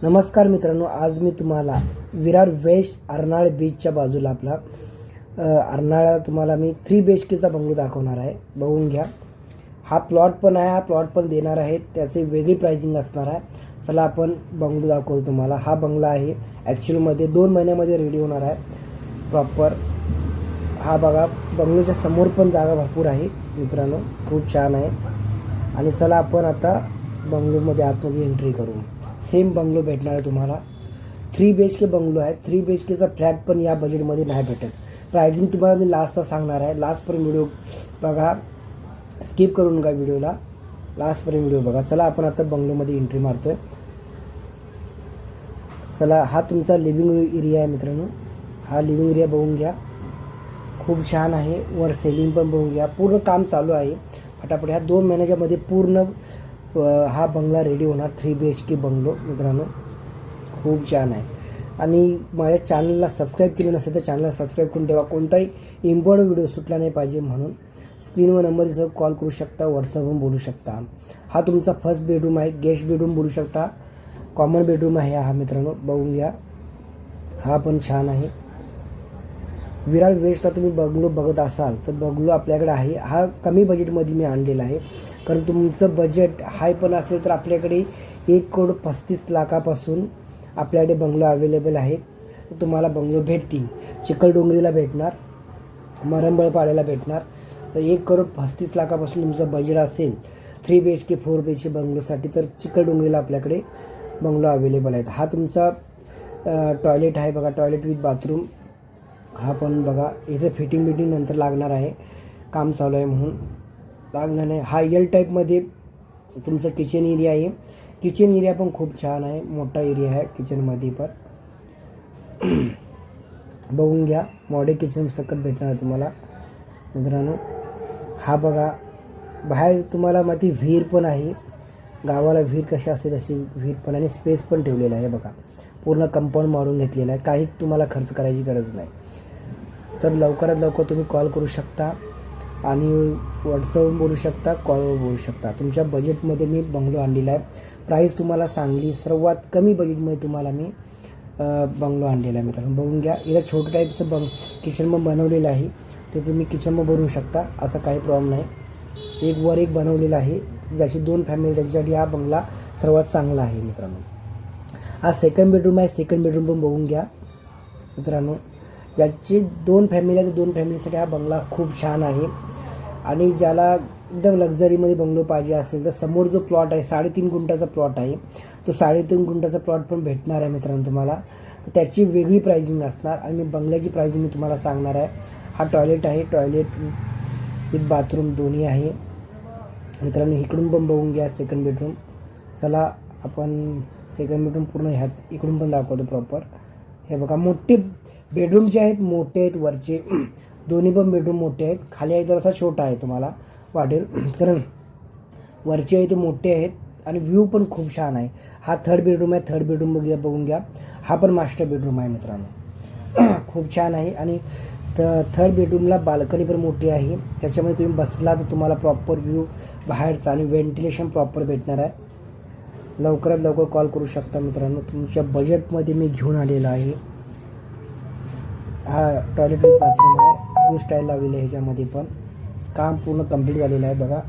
नमस्कार मित्रांनो, आज मी तुम्हाला विरार वेस्ट अर्नाळ बीचच्या बाजूला आपला अर्नाळा तुम्हाला मी 3 BHKचा बंगलो दाखवणार आहे. बघून घ्या. हा प्लॉट पण आहे, हा प्लॉट पण देणार आहे. त्याची वेगळी प्राइसिंग असणार आहे. चला आपण बंगलो दाखवतो तुम्हाला. हा बंगला आहे ॲक्च्युअलमध्ये 2 महिन्यामध्ये रेडी होणार आहे प्रॉपर. हा बघा, बंगलोच्या समोर पण जागा भरपूर आहे मित्रांनो, खूप छान आहे. आणि चला आपण आता बंगलोमध्ये आतमध्ये एंट्री करू. सेम बंगलो भेटणार आहे तुम्हाला. 3 BHK बंगलो आहे. 3 BHKचा फ्लॅट पण या बजेटमध्ये नाही भेटत. प्राइसिंग तुम्हाला मी लास्टला सांगणार आहे. लास्टपर्यंत व्हिडिओ बघा, स्किप करू नका व्हिडिओला, लास्टपर्यंत व्हिडिओ बघा. चला आपण आता बंगलोमध्ये एंट्री मारतो आहे. चला, हा तुमचा लिव्हिंग एरिया आहे मित्रांनो. हा लिव्हिंग एरिया बघून घ्या, खूप छान आहे. वर सेलिंग पण बघून घ्या, पूर्ण काम चालू आहे फटाफट. ह्या 2 महिन्याच्या मध्ये पूर्ण हा बंगला रेडी होणार. 3 BHK बंगलो मित्रांनो, खूप छान आहे. आणि माझ्या चॅनलला सबस्क्राईब केलं नसेल तर चॅनलला सबस्क्राईब करून ठेवा, कोणताही इम्पॉर्टंट व्हिडिओ सुटला नाही पाहिजे म्हणून. स्क्रीनवर नंबर दिसतो, कॉल करू शकता, व्हॉट्सअपवरून बोलू शकता. हा तुमचा फर्स्ट बेडरूम आहे, गेस्ट बेडरूम बोलू शकता, कॉमन बेडरूम आहे हा मित्रांनो, बघून घ्या. हा पण छान आहे. विरार वेस्टला तुम्ही बंगलो बघत असाल तर बंगलो आपल्याकडे आहे. हा कमी बजेटमध्ये मी आणलेला आहे, कारण तुमचं बजेट हाय पण असेल तर आपल्याकडे 1,35,00,000पासून आपल्याकडे बंगलो अवेलेबल आहेत. तर तुम्हाला बंगलो भेटतील. चिखलडोंगरीला भेटणार, मरंबळपाड्याला भेटणार. तर 1,35,00,000पासून तुमचं बजेट असेल 3 BHK 4 BHK बंगलोसाठी तर चिखलडोंगरीला आपल्याकडे बंगलो अवेलेबल आहेत. हा तुमचा टॉयलेट आहे बघा, टॉयलेट विथ बाथरूम. हा पण बघा, याचं फिटिंग नंतर लागणार आहे, काम चालू आहे म्हणून लागणार नाही. हा एल टाईपमध्ये तुमचा किचन एरिया आहे. किचन एरिया पण खूप छान आहे, मोठा एरिया आहे किचनमध्ये पण. बघून घ्या, मॉडेल किचन सकट भेटणार आहे तुम्हाला मित्रांनो. हा बघा, बाहेर तुम्हाला माहिती विहीर पण आहे. गावाला विहीर कशी असते तशी विहीर पण, आणि स्पेस पण ठेवलेला आहे बघा. पूर्ण कंपाऊंड मारून घेतलेलं आहे, काही तुम्हाला खर्च करायची गरज नाही. तर लवकरात लवकर तुम्ही कॉल करू शकता आणि व्हॉट्सअपवर बोलू शकता, कॉलवर बोलू शकता. तुमच्या बजेटमध्ये मी बंगलो आणलेला आहे. प्राईस तुम्हाला सांगली, सर्वात कमी बजेटमध्ये तुम्हाला मी बंगलो आणलेला आहे मित्रांनो, बघून घ्या. इथं छोटं टाईपचं किचन पण बनवलेलं आहे, ते तुम्ही किचन पण बनवू शकता, असं काही प्रॉब्लेम नाही. एक वर एक बनवलेलं आहे, ज्याची 2 फॅमिली त्याच्यासाठी हा बंगला सर्वात चांगला आहे मित्रांनो. हा सेकंड बेडरूम आहे. सेकंड बेडरूम पण बघून घ्या मित्रांनो. ज्याची 2 फॅमिली आहे, 2 फॅमिलीसाठी हा बंगला खूप छान आहे. आणि ज्याला एकदम लक्झरीमध्ये बंगलो पाहिजे असेल तर समोर जो प्लॉट आहे 3.5 गुंठाचा प्लॉट आहे, तो 3.5 गुंठाचा प्लॉट पण भेटणार आहे मित्रांनो तुम्हाला. तर त्याची वेगळी प्राइसिंग असणार आणि मी बंगल्याची प्राइसिंग मी तुम्हाला सांगणार आहे. हा टॉयलेट आहे, टॉयलेट विथ बाथरूम दोन्ही आहे मित्रांनो. इकडून पण बघून घ्या सेकंड बेडरूम. चला आपण सेकंड बेडरूम पूर्ण ह्यात इकडून पण दाखवतो प्रॉपर. हे बघा, मोठे बेडरूम जे आहेत मोठे आहेत, वरचे दोन्ही पण बेडरूम मोठे आहेत. खाली आहे तर असा छोटा आहे, तुम्हाला वाटेल, कारण वरचे आहे ते मोठे आहेत आणि व्ह्यू पण खूप छान आहे. हा थर्ड बेडरूम आहे. थर्ड बेडरूम बघून घ्या. हा पण मास्टर बेडरूम आहे मित्रांनो, खूप छान आहे. आणि थर्ड बेडरूमला बाल्कनी पण मोठी आहे, त्याच्यामध्ये तुम्ही बसला तर तुम्हाला प्रॉपर व्ह्यू बाहेरचा आणि व्हेंटिलेशन प्रॉपर भेटणार आहे. लवकरात लवकर कॉल करू शकता मित्रांनो, तुमच्या बजेटमध्ये मी घेऊन आलेला आहे. हा टॉयलेट विथ बाथरूम आहे, ब्लू स्टाईल लावलेलं आहे. ह्याच्यामध्ये पण काम पूर्ण कंप्लीट झालेलं आहे बघा.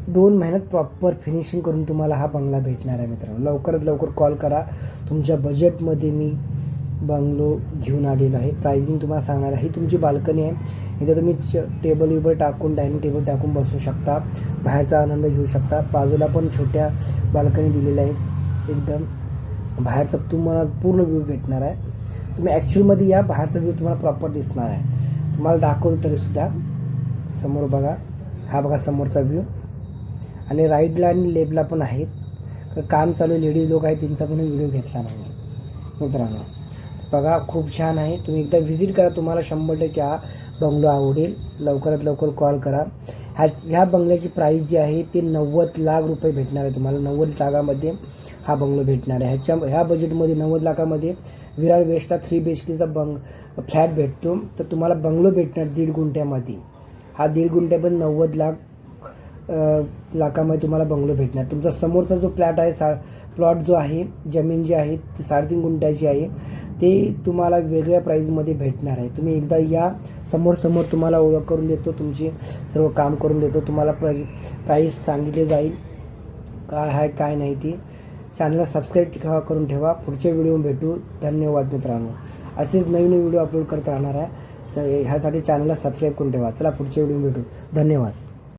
2 महिन्यात प्रॉपर फिनिशिंग करून तुम्हाला हा बंगला भेटणार आहे मित्रांनो. लवकरात लवकर कॉल करा. तुमच्या बजेटमध्ये मी बंगलो घेऊन आलेला आहे. प्राइसिंग तुम्हाला सांगणार आहे. ही तुमची बाल्कनी आहे, इथं तुम्ही टेबल विबल टाकून, डायनिंग टेबल टाकून बसू शकता, बाहेरचा आनंद घेऊ शकता. बाजूला पण छोट्या बाल्कनी दिलेल्या आहे, एकदम बाहेरचा तुम्हाला पूर्ण व्ह्यू भेटणार आहे. तुम्ही ॲक्च्युअलमध्ये या, बाहेरचा व्ह्यू तुम्हाला प्रॉपर दिसणार आहे. तुम्हाला दाखवलं तरीसुद्धा समोर बघा, हा बघा समोरचा व्ह्यू. आणि राईटला आणि लेफ्टला पण आहेत. तर काम चालू लेडीज लोक आहेत, त्यांचा पण व्हिडिओ घेतला नाही मित्रांनो. बघा, खूप छान आहे. तुम्ही एकदा व्हिजिट करा, तुम्हाला 100% हा बंगलो आवडेल. लवकरात लवकर कॉल करा. ह्या बंगल्याची प्राईस जी आहे ते 90 लाख रुपये भेटणार आहे तुम्हाला. 90 लाखामध्ये हा बंगलो भेटणार आहे. ह्या बजेटमध्ये 90 लाखामध्ये विरार वेस्टला 3 BHKचा फ्लॅट भेटतो. तर तुम्हाला बंगलो भेटणार 1.5 गुंठ्यामध्ये. हा 1.5 गुंठ्या पण 90 लाख लाखामध्ये तुम्हाला बंगलो भेटणार. तुमचा समोरचा जो प्लॅट आहे प्लॉट जो आहे, जमीन जी आहे ती 3.5 गुंठ्याची आहे, ते तुम्हाला वेगळ्या प्राईजमध्ये भेटणार आहे. तुम्ही एकदा या, समोर तुम्हाला ओळख करून देतो, तुमची सर्व काम करून देतो. तुम्हाला प्राईस सांगितले जाईल काय आहे काय नाही. ती चॅनलला सबस्क्राईब करून ठेवा. पुढच्या व्हिडिओ भेटू. धन्यवाद मित्रांनो. असेच नवीन व्हिडिओ अपलोड करत राहणार आहे. ह्यासाठी चॅनलला सबस्क्राईब करून ठेवा. चला पुढच्या व्हिडिओ भेटू. धन्यवाद.